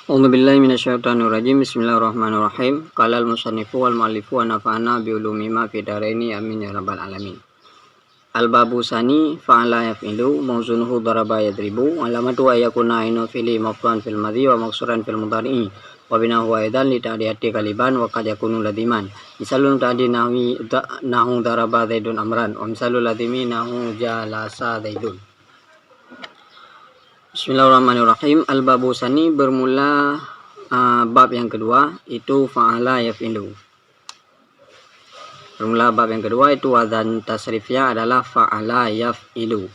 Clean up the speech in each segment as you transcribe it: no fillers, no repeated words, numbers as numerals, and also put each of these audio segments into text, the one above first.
A'udzubillahi minasyaitonirrajim. Bismillahirrahmanirrahim. Qala al-musannifu wal mu'allifu wa nafa'ana bi ulumi ma fi daraini amin ya rabbal alamin. Al-babu sani fa'ala yaf'ilu mawzunuhu daraba yadribu alamatu ayakuna ainu fili maf'ulan fil madhi wa maksuran fil mudhari'i wa binahu aidan li ta'diyati kaliban wa qad yakunu ladiman. Misalun ta'di nahu daraba zaidun amran wa misalul ladimi nahu jalasa zaidun. Bismillahirrahmanirrahim. Al-babu sani bermula bab yang kedua itu fa'ala yaf'ilu. Bermula bab yang kedua itu wazan tasrifnya adalah fa'ala yaf'ilu.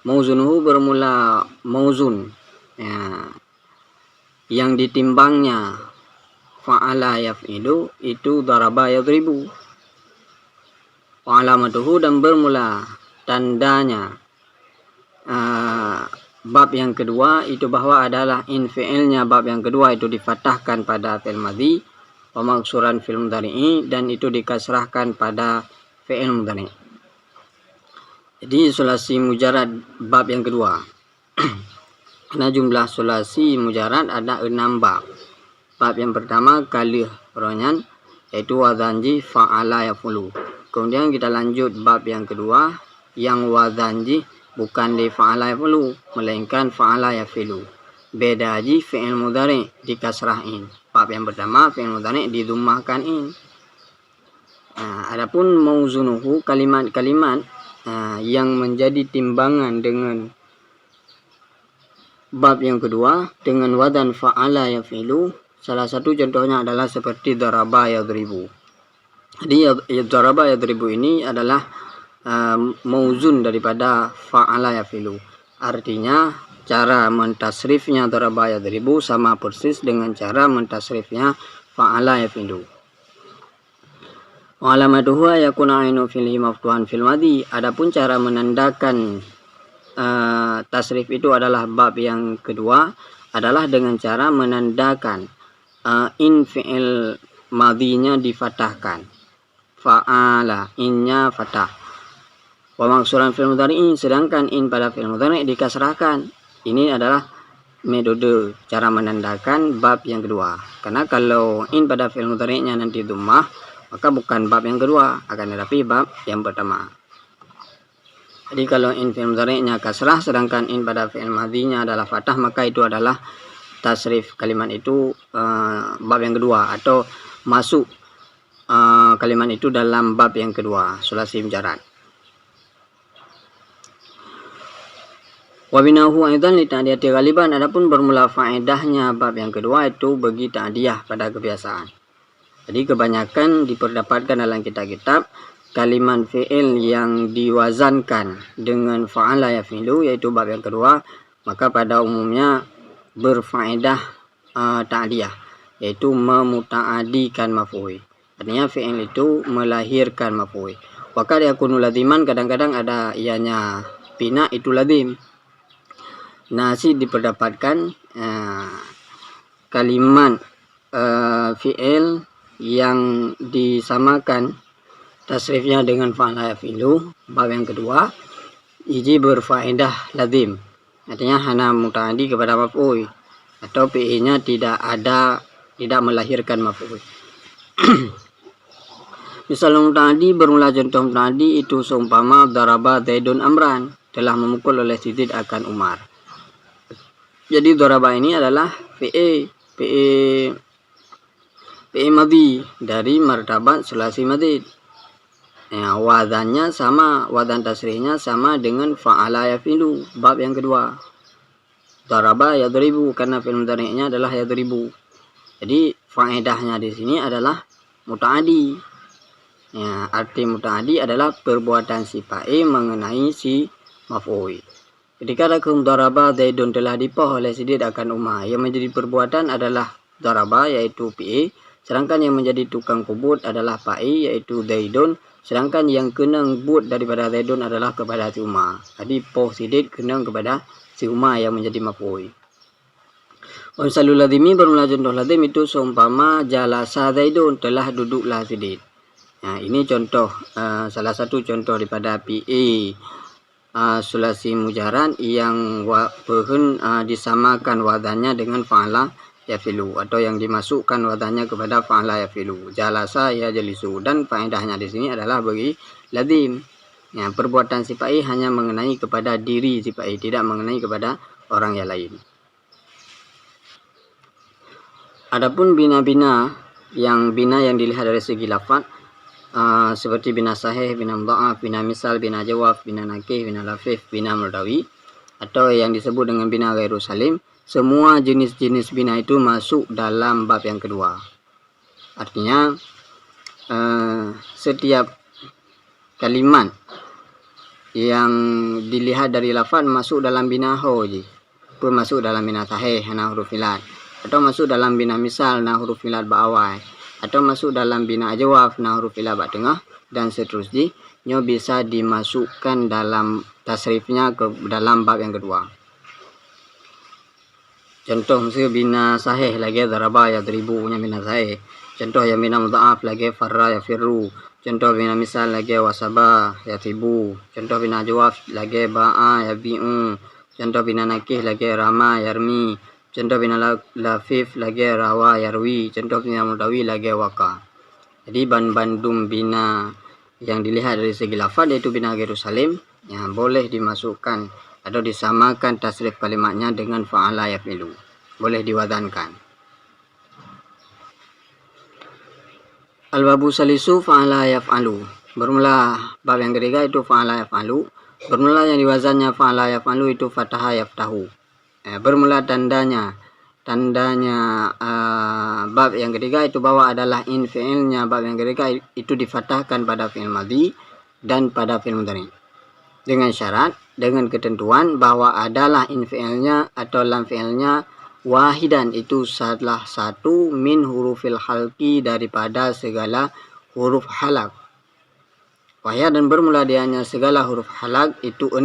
Mauzunuhu bermula mauzun ya, yang ditimbangnya fa'ala yaf'ilu itu daraba yadribu. Wa alamatuhu dan bermula tandanya bab yang kedua itu bahwa adalah in fi'ilnya bab yang kedua itu difatahkan pada fi'il madhi wa maksuran fil mudhari'i dan itu dikasrahkan pada fi'il mudhari'. Jadi sulasi mujarad bab yang kedua. Karena jumlah sulasi mujarad ada 6 bab. Bab yang pertama kalih ronyan yaitu wazanji fa'ala yaf'ulu. Kemudian kita lanjut bab yang kedua yang wazanji bukan di fa'ala yaf'ulu melainkan fa'ala yaf'ilu. Beda aja fi'il mudhari dikasrahin. Bab yang pertama fi'il mudhari didhummahkan in. Adapun mauzunuhu kalimat-kalimat yang menjadi timbangan dengan bab yang kedua dengan wazan fa'ala yaf'ilu, salah satu contohnya adalah seperti daraba yadribu. Jadi daraba yadribu ini adalah mauzun daripada fa'ala yaf'ilu. Artinya cara mentasrifnya daraba yadribu sama persis dengan cara mentasrifnya fa'ala yaf'ilu. Wa alamatuhu yakuna ainu fi'li maftuhan fil madhi. Adapun cara menandakan tasrif itu adalah bab yang kedua adalah dengan cara menandakan in fi'il madhinya difatahkan. Fa'ala innya fatah. Wa maksuran fil mudhari'i sedangkan in pada fi'il mudhari' dikasrahkan. Ini adalah metode cara menandakan bab yang kedua. Karena kalau in pada fi'il mudhari'nya nanti dhammah, maka bukan bab yang kedua, akan tetapi bab yang pertama. Jadi kalau in fi'il mudhari'nya kasrah sedangkan in pada fi'il madhinya adalah fathah, maka itu adalah tasrif kalimat itu bab yang kedua atau masuk kalimat itu dalam bab yang kedua, sulasi mujarad. Wabinahu aidan li ta'diyati ghaliban. Adapun bermula faedahnya bab yang kedua itu bagi ta'diyah pada kebiasaan. Jadi kebanyakan diperdapatkan dalam kitab-kitab kalimat fi'il yang diwazankan dengan fa'ala yaf'ilu yaitu bab yang kedua, maka pada umumnya berfaedah ta'diyah yaitu memuta'adikan maf'ul. Artinya fi'il itu melahirkan maf'ul. Wa qad yakunu laziman, kadang-kadang ada ianya bina itu lazim. Nasi diperdapatkan kalimat fi'il yang disamakan tasrifnya dengan fa'ala yaf'ilu bab yang kedua ini berfaedah lazim, artinya hana muta'adi kepada maf'ul atau fi'ilnya tidak melahirkan maf'ul. Misal muta'adi bermula contoh muta'adi itu seumpama daraba zaidun amran, telah memukul oleh Zaid akan Umar. Jadi daraba ini adalah fi'il madhi dari martabat sulasi madhi. Ya, wazannya sama, wazan tasrihnya sama dengan fa'ala yaf'ilu bab yang kedua. Daraba yadribu karena fi'il mudhari'nya adalah yadribu. Jadi faedahnya di sini adalah muta'adi. Ya, arti muta'adi adalah perbuatan si fa'il mengenai si maf'ul. Ketika lakum daraba zaidun telah dipoh oleh Zaid akan Umar, yang menjadi perbuatan adalah daraba yaitu fi'il, sedangkan yang menjadi tukang kubut adalah fa'il yaitu zaidun, sedangkan yang kenang but daripada zaidun adalah kepada si Umar. Jadi poh Zaid kenang kepada si Umar yang menjadi maf'ul. Wa misalul lazimi bermula contoh lazim itu seumpama jalasa zaidun telah duduklah Zaid. Nah, ini contoh salah satu contoh daripada fi'il sulasi mujarad yang disamakan wazannya dengan fa'ala yafilu, atau yang dimasukkan wadannya kepada fa'ala yafilu. Jalasa yajlisu, dan faedahnya di sini adalah bagi lazim. Ya, perbuatan si fa'i hanya mengenai kepada diri si fa'i, tidak mengenai kepada orang yang lain. Adapun bina-bina yang dilihat dari segi lafaz, seperti bina sahih, bina mudha'af, bina misal, bina jawab, bina nakih, bina lafif, bina murdawi, atau yang disebut dengan bina ghairu salim, semua jenis-jenis bina itu masuk dalam bab yang kedua. Artinya setiap kalimat yang dilihat dari lafaz masuk dalam bina hoji, pun masuk dalam bina sahih na huruf ilat, atau masuk dalam bina misal na huruf ilat ba'awai, atau masuk dalam bina jawab na huruf ilat ba' tengah, dan seterusnya bisa dimasukkan dalam tasrifnya ke dalam bab yang kedua. Contoh misalnya bina sahih lagi daraba yadribu nya bina sahih. Contoh yang bina mudha'af lagi farra yafirru. Contoh bina misal lagi wasaba yatibu. Contoh bina jawab lagi ba'a yabi'u. Contoh bina nakih lagi rama yarmi. Contoh bina lafif lagi rawa yarwi. Contoh bina murdawi lagi waka. Jadi bandum bina yang dilihat dari segi lafaz yaitu bina ghairu salim, yang boleh dimasukkan atau disamakan tasrif kalimatnya dengan fa'ala yafilu, boleh diwadankan. Al-babu salisu fa'ala yaf'alu. Bermula bab yang ketiga itu fa'ala yaf'alu. Bermula yang diwazannya fa'ala yaf'alu itu fataha yaftahu. Bermula tandanya bab yang ketiga itu bahwa adalah in fi'ilnya bab yang ketiga itu difatahkan pada fi'il madhi dan pada fi'il mudhari, dengan syarat, dengan ketentuan bahwa adalah in fi'ilnya atau lam fi'ilnya wahidan, itu salah satu min hurufil halqi, daripada segala huruf halak. Wahya, dan bermula dianya segala huruf halak itu 6.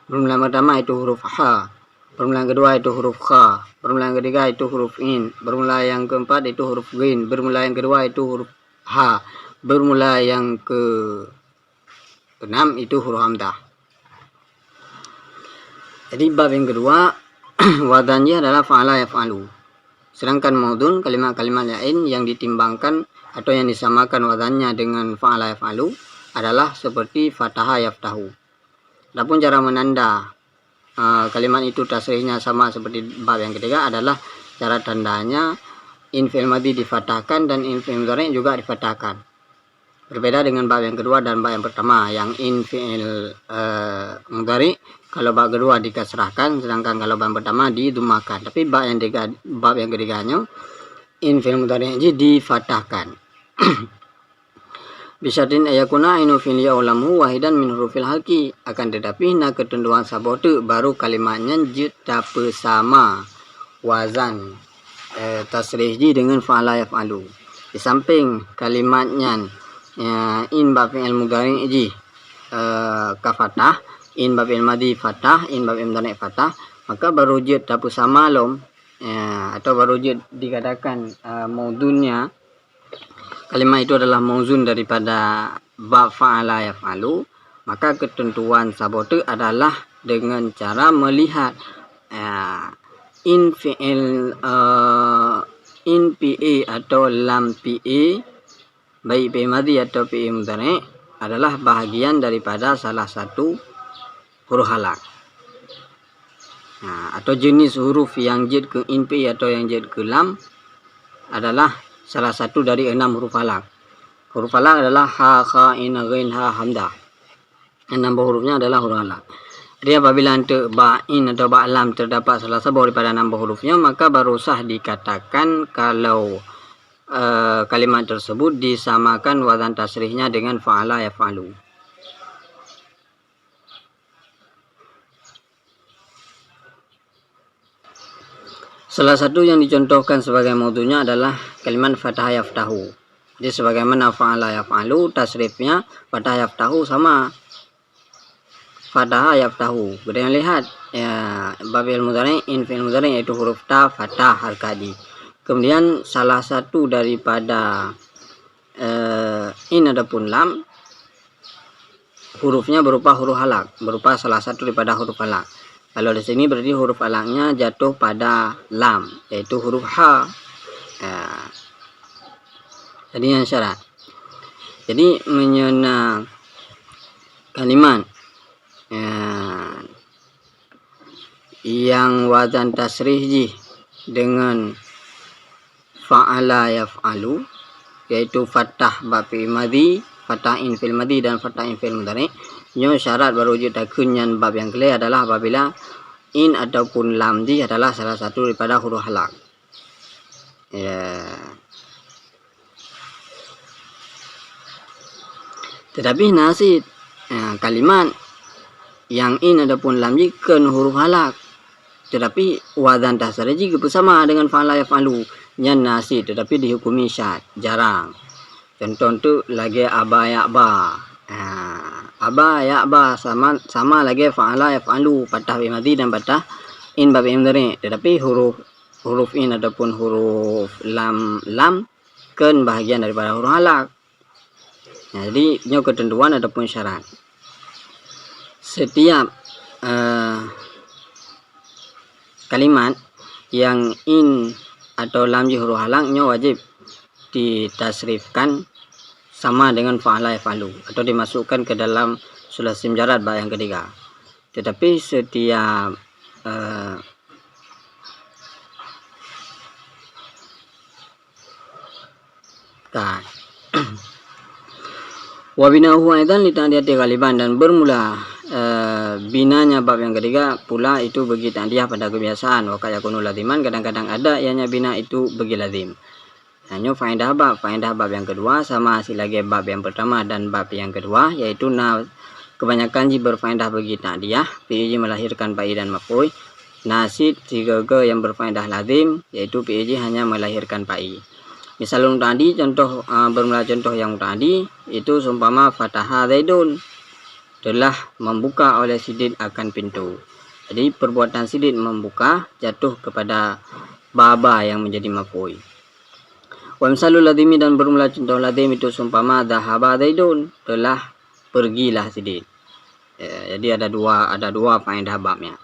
Bermula pertama itu huruf ha, bermula yang kedua itu huruf kha, bermula yang ketiga itu huruf in, bermula yang keempat itu huruf ghin, bermula yang kedua itu huruf ha, bermula yang ke-6 itu huruf hamzah. Jadi bab yang kedua wadannya adalah fa'ala yaf'alu. Sedangkan maudun, kalimat-kalimat lain yang ditimbangkan atau yang disamakan wadannya dengan fa'ala yaf'alu adalah seperti fataha yaftahu. Adapun cara menanda kalimat itu tasrihnya sama seperti bab yang ketiga adalah cara tandanya in fi'il madhi difatahkan dan in fi'il mudhari juga difatahkan. Berbeda dengan bab yang kedua dan bab yang pertama, yang in fi'il mudhari kalau bab kedua dikasrahkan, sedangkan kalau bab pertama didummakan. Tapi bab yang ketiganya in fi'il mudhari aja difatahkan. Bisyadin ayakuna inu fil yaulamu wahidan min hurufil halki, akan tetapi nak ketentuan sabote baru kalimatnya jita bersama wazan tasrih dengan fa'ala yaf'alu. Di samping kalimatnya in bab fi'il mudhari ji ka fatah, in bab fi'il madhi fatah, in bab fi'il mudhari fatah, maka baru jita bersama lom atau baru jita dikatakan maudunnya kalimat itu adalah mauzun daripada bab fa'ala yaf'alu, maka ketentuan sabote adalah dengan cara melihat in fi'il in PE atau lam PE, baik PE madhi atau PE mudhari, adalah bahagian daripada salah satu huruf halak. Atau jenis huruf yang jid ke in PE atau yang jid ke lam adalah salah satu dari 6 huruf halak. Huruf halak adalah ha, kha, in, ghin, ha, hamdah. 6 hurufnya adalah huruf halak. Jadi apabila untuk ba'in atau ba'lam terdapat salah satu daripada 6 hurufnya, maka baru sah dikatakan kalau kalimat tersebut disamakan wazan tasrihnya dengan fa'ala yaf'alu. Salah satu yang dicontohkan sebagai maudhunya adalah kalimat fatah yaftahu. Jadi sebagaimana fa'ala yaf'alu, tasrifnya fatah yaftahu sama fatah yaftahu. Kita lihat bab fi'il mudhari, in fi'il mudhari yaitu huruf ta, fatah, harkadi. Kemudian salah satu daripada in adapun lam, hurufnya berupa huruf halak, berupa salah satu daripada huruf halak. Kalau di sini berarti huruf alaqnya jatuh pada lam, yaitu huruf ha. Jadi yang syarat. Jadi menyena kalimat yang wazan tasrih dengan fa'ala yaf'alu, yaitu fathah bab fi'il madhi, fathah in fil madhi dan fathah in fil mudhari. Nyo syarat berwujud takunyan bab yang kelima adalah apabila in ataupun lam di adalah salah satu daripada huruf halak. Tetapi nasid kalimat yang in ataupun lam di kan huruf halak, tetapi wazan tasrih juga bersama dengan fa'ala yaf'alu yang nasid, tetapi dihukumi syad, jarang. Contoh tu lagi aba ya'ba. Aba ya'ba sama lagi fa'ala yaf'alu, fathah bi madhi dan fathah in bab mudhari, tetapi huruf in ataupun huruf lam kan bahagian daripada huruf halak. Jadi nyo ketentuan ataupun syarat. Setiap kalimat yang in atau lam di huruf halak nyo wajib ditasrifkan sama dengan fa'ala yaf'alu atau dimasukkan ke dalam sulasim jarat bab yang ketiga. Tetapi setiap wabinahu aidan li ta'diyati ghaliban, dan bermula binanya bab yang ketiga pula itu bagi ta'diyah pada kebiasaan. Wa yakunu laziman, kadang-kadang ada ianya bina itu bagi lazim. Hanya faedah bab yang kedua sama hasil lagi bab yang pertama dan bab yang kedua, yaitu kebanyakan ji berfaedah bagi ta'diyah, fi'il melahirkan fa'i dan maf'ul. Nasid tiga yang berfaedah lazim, yaitu fi'il hanya melahirkan fa'i. Misalnya tadi contoh bermula contoh yang tadi itu seumpama fataha Zaidun, telah membuka oleh Sidin akan pintu. Jadi perbuatan Sidin membuka jatuh kepada baba yang menjadi maf'ul. Wa misalul ladhimi, dan bermula contoh ladhim itu seumpama dhahaba Zaidun, telah pergilah Sidin. Jadi ada dua faedah babnya.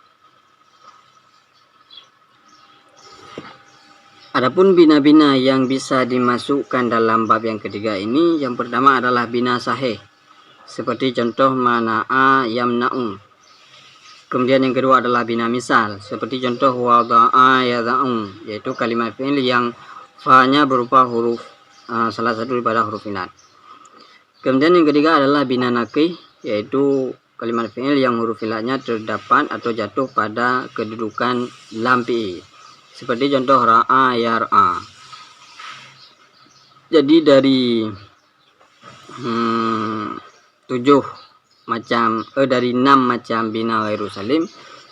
Adapun bina-bina yang bisa dimasukkan dalam bab yang ketiga ini, yang pertama adalah bina sahih, seperti contoh mana'a yamna'u. Kemudian yang kedua adalah bina misal, seperti contoh wada'a yada'u, yaitu kalimat fi'il yang fa-nya berupa huruf salah satu daripada huruf ilat. Kemudian yang ketiga adalah bina nakih, yaitu kalimat fi'il yang huruf ilatnya terdapat atau jatuh pada kedudukan lam fi'il. Seperti contoh ra'a yar'a. Jadi dari 6 macam bina ghairu salim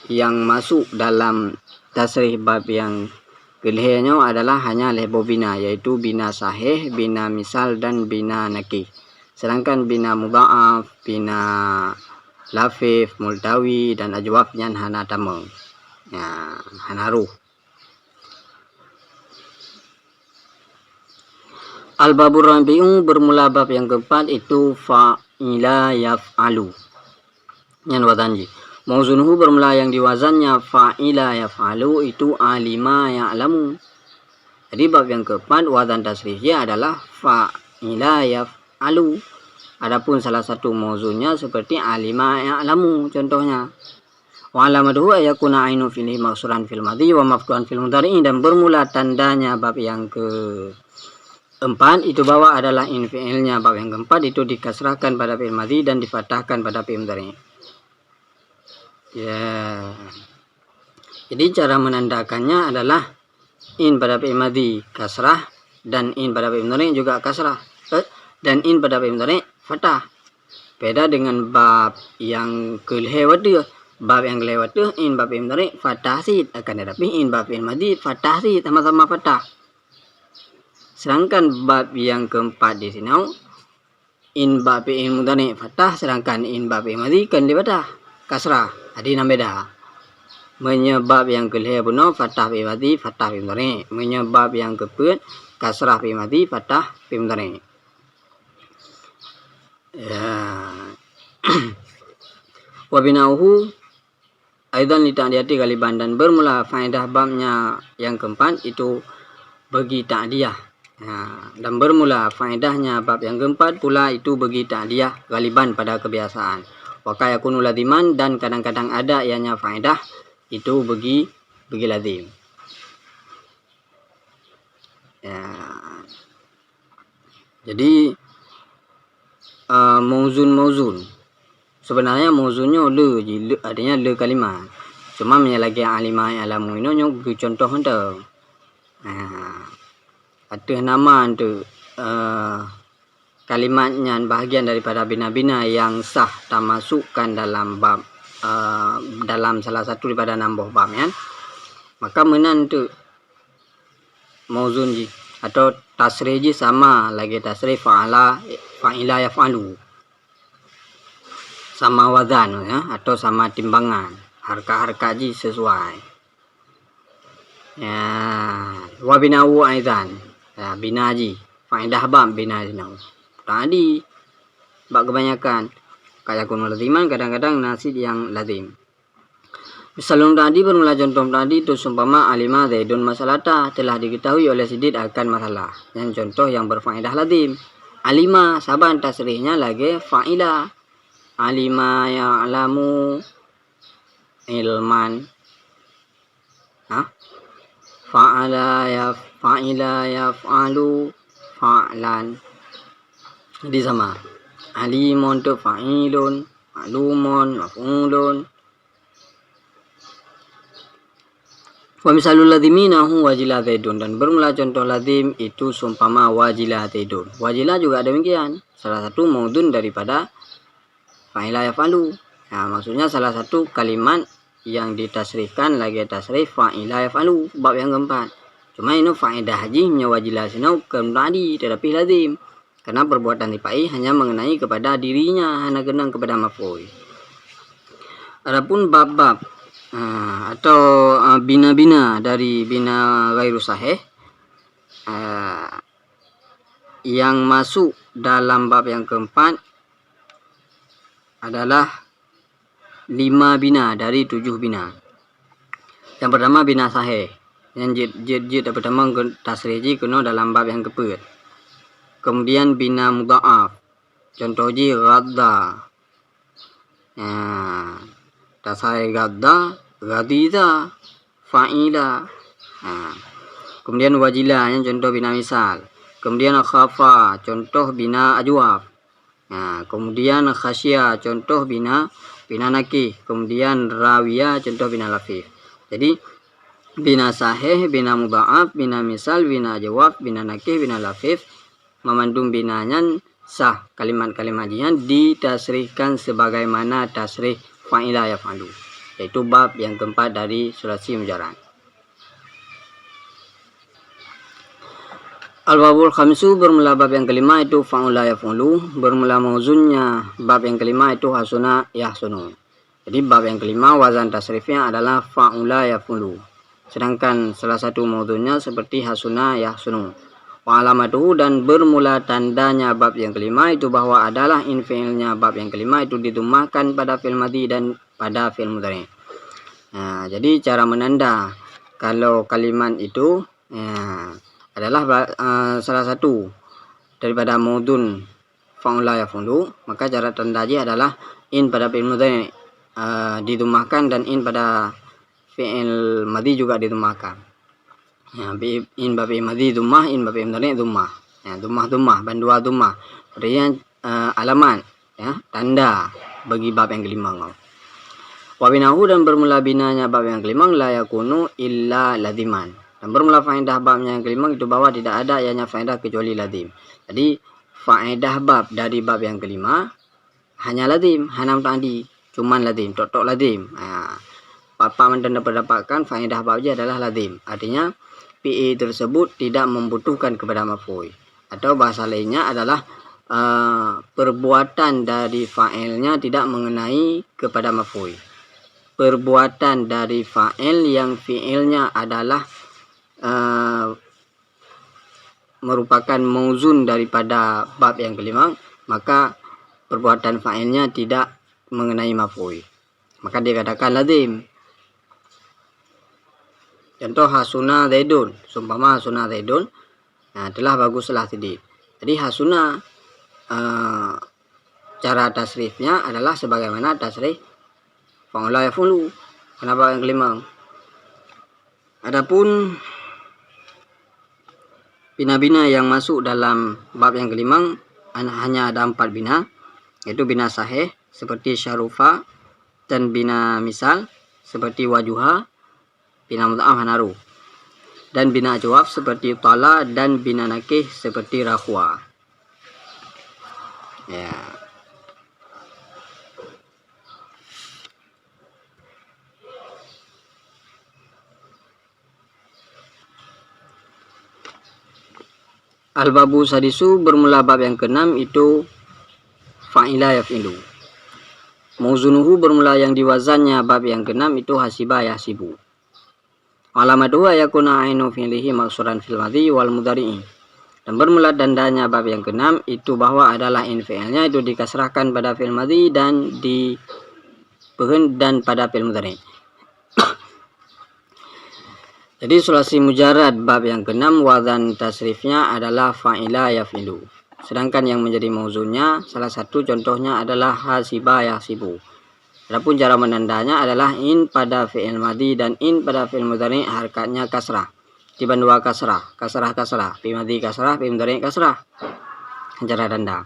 yang masuk dalam tasrih bab yang kelihnya adalah hanya lebo bina, yaitu bina sahih, bina misal dan bina nakih. Sedangkan bina mudha'af, bina lafif, multawi dan ajwafnya hana tamang. Hanaruh. Al-babur rabi'u, bermula bab yang keempat itu fa'ila yaf'alu. Yang wazanji. Mauzunuhu, bermula yang diwazannya fa'ila yaf'alu itu alima ya'lamu. Jadi bab yang keempat wazan tasrihnya adalah fa'ila yaf'alu. Adapun salah satu mauzunnya seperti alima ya'lamu contohnya. Wa alamatuhu ayakuna ainu fi'li maksuran fil madhi wa maftuhan fil mudhari, dan bermula tandanya bab yang keempat itu bahwa adalah in fi'ilnya bab yang keempat itu dikasrahkan pada fi'il madhi dan difathahkan pada fi'il mudhari. Jadi cara menandakannya adalah in pada fi'il madhi kasrah dan in pada fi'il mudhari juga kasrah, dan in pada fi'il mudhari fathah. Beda dengan bab yang kelewat dia. Bab yang kelewat tu in bab fi'il mudhari fathah sid, akan tetapi in bab fi'il madhi fathah sid, sama-sama fathah. Sedangkan bab yang keempat di sini in bab fi'il mudhari fathah, sedangkan in bab fi'il madhi kan di fathah kasrah. Jadi nama beda. Menyebab yang kelihatan puno fathah fi'il madhi fathah fi'il mudhari, menyebab yang keempat kasrah fi'il madhi fathah fi'il mudhari. Wa binauhu, aidan li ta'diyati galiban, dan bermula faedah babnya yang keempat itu bagi ta'diyah. Dan bermula faedahnya bab yang keempat pula itu bagi ta'diyah galiban pada kebiasaan. Wa yakunu laziman, dan kadang-kadang ada ianya faedah itu bagi lazim. Ya. Jadi mauzun sebenarnya mauzunnya le je, artinya le kalimat. Cuma menyalagi alimah alamu ini nyok contoh anda. Ada nama tu kalimatnya bahagian daripada bina-bina yang sah tak masukkan dalam bab dalam salah satu daripada 6 buah bab kan. Maka menan tu mauzun ji atau tasrih ji sama lagi tasrih fa'ala yaf'alu, sama wazan ya, atau sama timbangan, harga-harga ji sesuai ya. Wa binawu aidan ya, bina ji faedah bab bina jinau tadi bab kebanyakan kayak kuno laziman, kadang-kadang nasid yang lazim. Misalnya tadi bermula contoh tadi itu seumpama alimah zaidun masalata, telah diketahui oleh Sidid akan masalah. Yang contoh yang berfaedah lazim. Alimah saban tasrihnya lagi fa'ilah. Alimah ya'lamu ilman. Fa'ala yaf'alu fa'lan. Jadi sama. Alimun tu fa'ilun, ma'lumun, maf'ulun. Wa misalul lazimina hu wajila zaidun, dan bermula contoh lazim itu seumpama wajila zaidun. Wajila juga demikian, salah satu maudun daripada fa'ila yaf'alu. Nah, maksudnya salah satu kalimat yang ditasrihkan lagi tasrih fa'ila yaf'alu, bab yang keempat. Cuma ini faedah hajinya wajila sinau tadi tetapi lazim, karena perbuatan tipai hanya mengenai kepada dirinya, hanya kenang kepada maf'ul. Adapun bab-bab atau bina-bina dari bina ghairu sahih yang masuk dalam bab yang keempat adalah 5 bina dari 7 bina. Yang pertama bina sahih, yang jid pertama tasrih ji kena dalam bab yang keempat. Kemudian bina mudha'af, contoh ji ghadda, tasai gadda, ghadiza, fa'ila. Kemudian wajila yang contoh bina misal. Kemudian khafa, contoh bina ajwaf. Kemudian khasya, contoh bina nakih. Kemudian rawiya, contoh bina lafif. Jadi bina sahih, bina mudha'af, bina misal, bina ajwaf, bina nakih, bina lafif, memandung binanya sah, kalimat-kalimatnya ditasrihkan sebagaimana tasrih fa'ila yaf'alu, yaitu bab yang keempat dari sulasi mujarrad. Al-babul khamsu, bermula bab yang kelima itu fa'ula yaf'ulu, bermula mauzunnya bab yang kelima itu hasuna yahsunu. Jadi bab yang kelima wazan tasrifnya adalah fa'ula yaf'ulu, sedangkan salah satu mauzunnya seperti hasuna yahsunu. Wa alamatuhu, dan bermula tandanya bab yang kelima itu bahwa adalah in fi'ilnya bab yang kelima itu didumahkan pada fi'il madhi dan pada fi'il mudhari. Jadi cara menanda kalau kalimat itu adalah salah satu daripada maudun fa'ula yaf'ulu, maka cara tanda dia adalah in pada fi'il mudhari didumahkan, dan in pada fi'il madhi juga didumahkan. In babi madhi dumah, in babi mudhari dumah. Dumah bandua dumah. Kemudian alamat tanda bagi bab yang kelima. Wa binahu, dan bermula binanya bab yang kelima la yakunu illa laziman, dan bermula faedah babnya yang kelima itu bahwa tidak ada ianya faedah kecuali lazim. Jadi faedah bab dari bab yang kelima hanya lazim, hanam tadi cuman lazim, tok lazim. Papa menanda mendapatkan faedah babnya adalah lazim, artinya PE tersebut tidak membutuhkan kepada maf'ul, atau bahasa lainnya adalah perbuatan dari fa'ilnya tidak mengenai kepada maf'ul. Perbuatan dari fa'il yang fi'ilnya adalah merupakan mauzun daripada bab yang kelima, maka perbuatan fa'ilnya tidak mengenai maf'ul, maka dikatakan lazim. Contoh hasuna zaidun, seumpama hasuna zaidun, telah baguslah tadi. Jadi hasuna cara tasrifnya adalah sebagaimana tasrif fa'ala yaf'ulu. Kenapa yang kelima? Adapun bina-bina yang masuk dalam bab yang kelima hanya ada 4 bina, yaitu bina sahih seperti syarufa, dan bina misal seperti wajuha, bina muta'am hanaru, dan bina jawab seperti tala, dan bina nakih seperti rakhwa. Ya. Al-babu sadisu, bermula bab yang ke-6 itu fa'ila yaf'ilu. Mauzunuhu, bermula yang diwazannya bab yang ke-6 itu hasiba yahsibu. Alamatu yakuna ainu fi'lihi maksuran fil madhi wal mudhari'i. Dan bermula dandanya bab yang ke-6 itu bahwa adalah in fi'ilnya itu dikasrahkan pada fi'il madhi dan dan pada fi'il mudhari'. Jadi sulasi mujarad bab yang ke-6 wazan tasrifnya adalah fa'ila yaf'ilu. Sedangkan yang menjadi mauzunnya salah satu contohnya adalah hasiba yahsibu. Adapun cara menandanya adalah in pada fi'il madhi dan in pada fi'il mudhari' harkatnya kasrah. Tiban dua kasrah, kasrah, fi'il madhi kasrah, fi'il mudhari' kasrah. Cara tanda.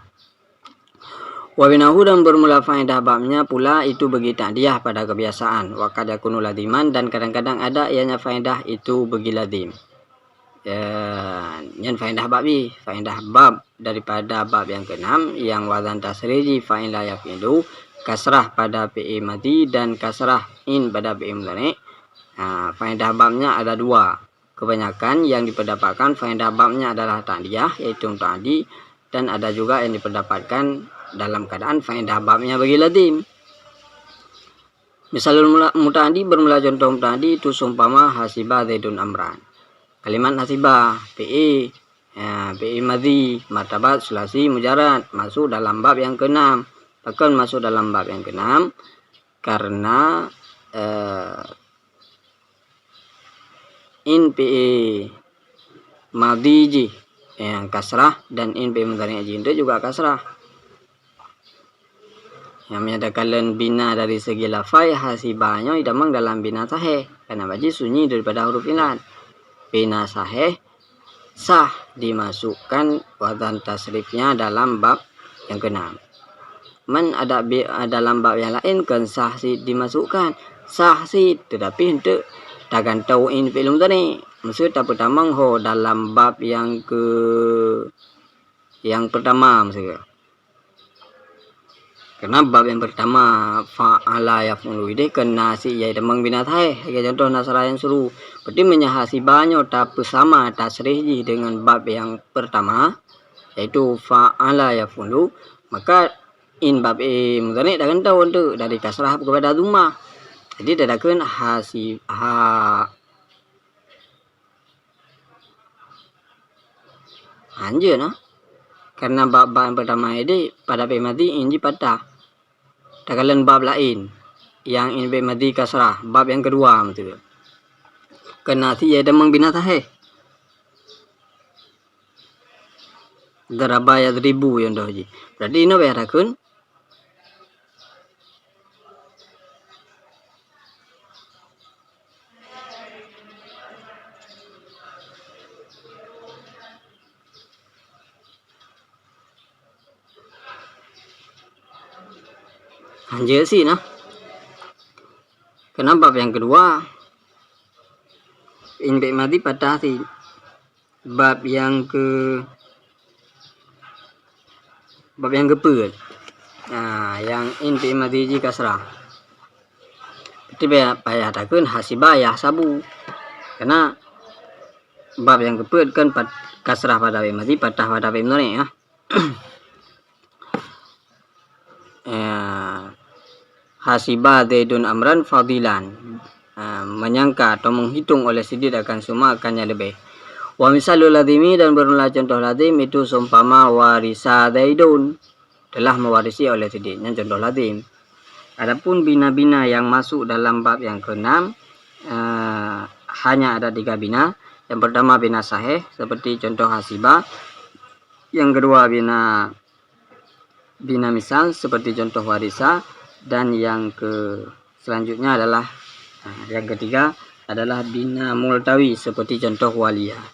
Wabinahu, dan bermula faedah babnya pula itu bagi ta'diyah pada kebiasaan. Wa qad yakunu ladiman, dan kadang-kadang ada ianya faedah itu bagi ladim. Yang faedah babi, faedah bab daripada bab yang ke-6 yang wazan tasriji fa'ila yaf'ilu, kasrah pada fi'il madhi dan kasrah in pada fi'il mudhari'. Faedah babnya ada 2. Kebanyakan yang dipendapatkan faedah babnya adalah ta'diyah, yaitu ta'di, dan ada juga yang dipendapatkan dalam keadaan faedah babnya bagi ladim. Misalul muta'adi, bermula contoh muta'adi itu seumpama hasiba zaidun amran. Kalimat hasiba fi'i madhi martabat sulasi mujarad masuk dalam bab yang ke-6. Bahkan masuk dalam bab yang ke-6 karena in fi'i madhi yang kasrah dan in fi'i mudhari' itu juga kasrah. Yang menyatakan bina dari segi lafai hasibanya idamang dalam bina sahih karena baji sunyi daripada huruf ilan. Bina sahih sah dimasukkan wazan tasrifnya dalam bab yang ke-6. Ada dalam bab yang lain kan sah sih dimasukkan, sah sih tetapi untuk takkan tahu in fi'il mudhari'. Maksud tak pertama dalam bab yang pertama maksudnya. Karena bab yang pertama fa'ala yaf'ulu ini kena si ya demang bina sahih. Contoh nasrah yang suruh. Berarti menyahasibanyo tapi sama tasrih dengan bab yang pertama yaitu fa'ala yaf'ulu, maka in bab mudhari' dah kan tahu untuk dari kasrah kepada dhammah. Jadi dadakan anjir nah. Karena bab yang pertama ini pada fi'il madhi inji patah. Dakalan bab lain yang in fi'il madhi kasrah, bab yang kedua betul. Kena si ya demang bina sahih. Daraba yadribu yang dah ji. Berarti ini berakun anjir sih nah. Kenapa bab yang kedua in fi'il madhi patah sih. Bab yang keempat. Yang in fi'il madhi ji kasrah. Berarti payah takun hasiba yahsabu. Karena bab yang keempat kan kasrah pada fi'il madhi, patah pada fi'il mudhari' ya. Hasiba zaidun amran fadilan, menyangka atau menghitung oleh sidid akan semua akannya lebih. Wa misalul ladhimi, dan bermula contoh ladhim itu seumpama warisa zaidun, telah mewarisi oleh sididnya contoh ladhim. Adapun bina-bina yang masuk dalam bab yang ke-6 hanya ada 3 bina. Yang pertama bina sahih seperti contoh hasibah. Yang kedua bina misal seperti contoh warisa, dan yang selanjutnya adalah yang ketiga adalah bina multawi seperti contoh waliyah.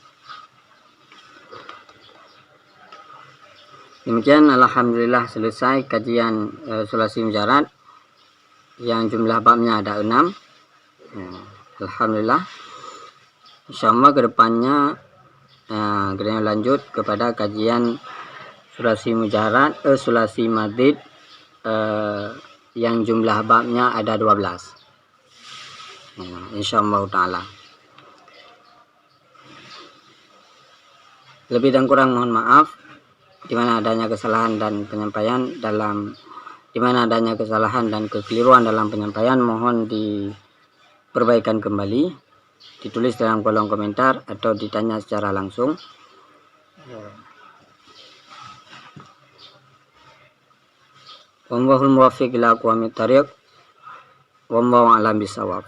Demikian, alhamdulillah selesai kajian sulasi mujarad yang jumlah babnya ada 6. Alhamdulillah. Insyaallah kedepannya kita lanjut kepada kajian sulasi mujarad, sulasi madid yang jumlah babnya ada 12. Insyaallah taala. Lebih dan kurang mohon maaf di mana adanya kesalahan dan kekeliruan dalam penyampaian, mohon diperbaikan kembali, ditulis dalam kolom komentar atau ditanya secara langsung. Wallahul muwaffiq ila aqwamit thariq. Wallahu a'lam bishawab.